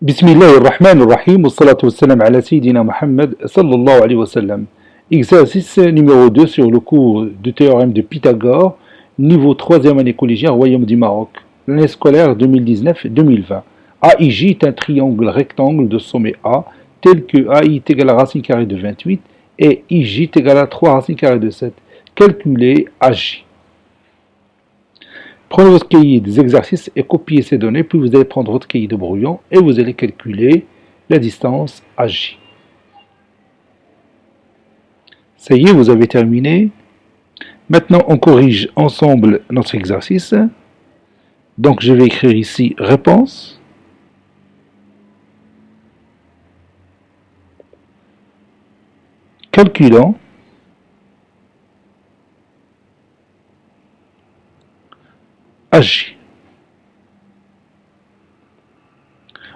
Bismillahirrahmanirrahim, wa salatu wa salam ala Sayyidina Muhammad sallallahu alayhi wa sallam. Exercice numéro 2 sur le cours du théorème de Pythagore, niveau 3e année collégiale, Royaume du Maroc, l'année scolaire 2019-2020. AIJ est un triangle rectangle de sommet A, tel que AI est égal à racine carrée de 28 et IJ est égal à 3 racines carrées de 7. Calculez AJ. Prenez votre cahier des exercices et copiez ces données, puis vous allez prendre votre cahier de brouillon et vous allez calculer la distance AJ. Ça y est, vous avez terminé. Maintenant, on corrige ensemble notre exercice. Donc, je vais écrire ici réponse. Calculant AJ.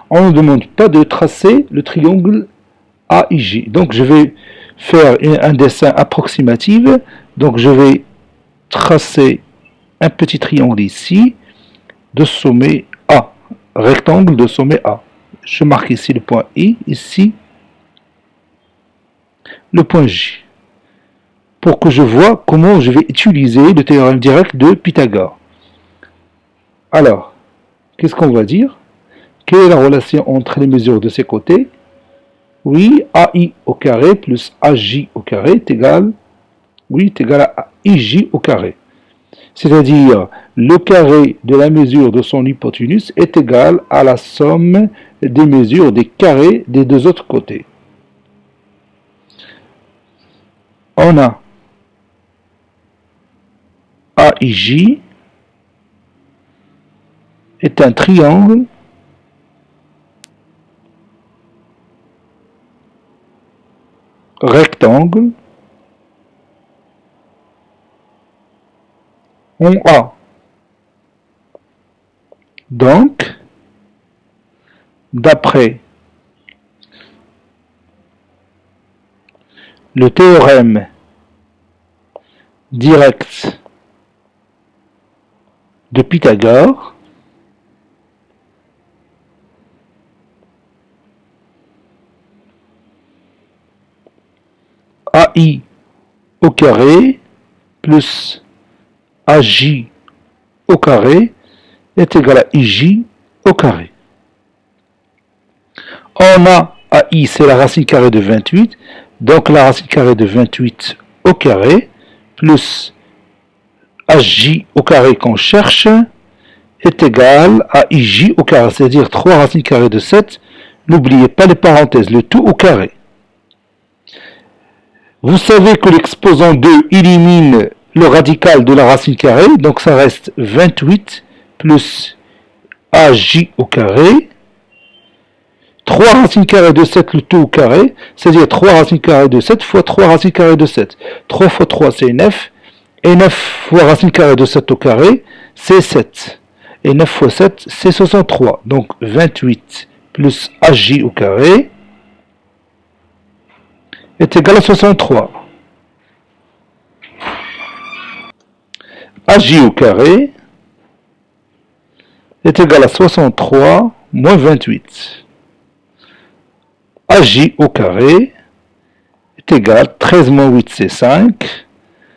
On ne nous demande pas de tracer le triangle AIJ. Donc je vais faire un dessin approximatif. Donc je vais tracer un petit triangle ici de sommet A, rectangle de sommet A. Je marque ici le point I, ici le point J, pour que je vois comment je vais utiliser le théorème direct de Pythagore. Alors, qu'est-ce qu'on va dire? Quelle est la relation entre les mesures de ces côtés? Oui, AI au carré plus AJ au carré est égal, à IJ au carré. C'est-à-dire, le carré de la mesure de son hypoténuse est égal à la somme des mesures des carrés des deux autres côtés. On a AIJ est un triangle rectangle en A. Donc, d'après le théorème direct de Pythagore, AI au carré plus AJ au carré est égal à IJ au carré. On a AI, c'est la racine carrée de 28, donc la racine carrée de 28 au carré plus AJ au carré qu'on cherche est égal à IJ au carré, c'est-à-dire 3 racines carrées de 7. N'oubliez pas les parenthèses, le tout au carré. Vous savez que l'exposant 2 élimine le radical de la racine carrée, donc ça reste 28 plus AJ au carré, 3 racines carrées de 7, le tout au carré, c'est-à-dire 3 racines carrées de 7 fois 3 racines carrées de 7. 3 fois 3, c'est 9, et 9 fois racine carrée de 7 au carré, c'est 7. Et 9 fois 7, c'est 63. Donc 28 plus AJ au carré est égal à 63. AJ au carré est égal à 63 moins 28. AJ au carré est égal à 13 moins 8, c'est 5.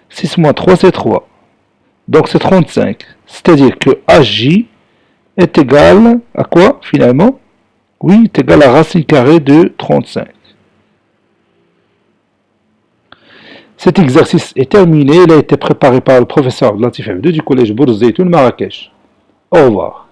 6 moins 3, c'est 3. Donc c'est 35. C'est-à-dire que AJ est égal à quoi finalement? Oui, est égal à racine carrée de 35. Cet exercice est terminé. Il a été préparé par le professeur Latif F2 du collège Bourzeitoun Marrakech. Au revoir.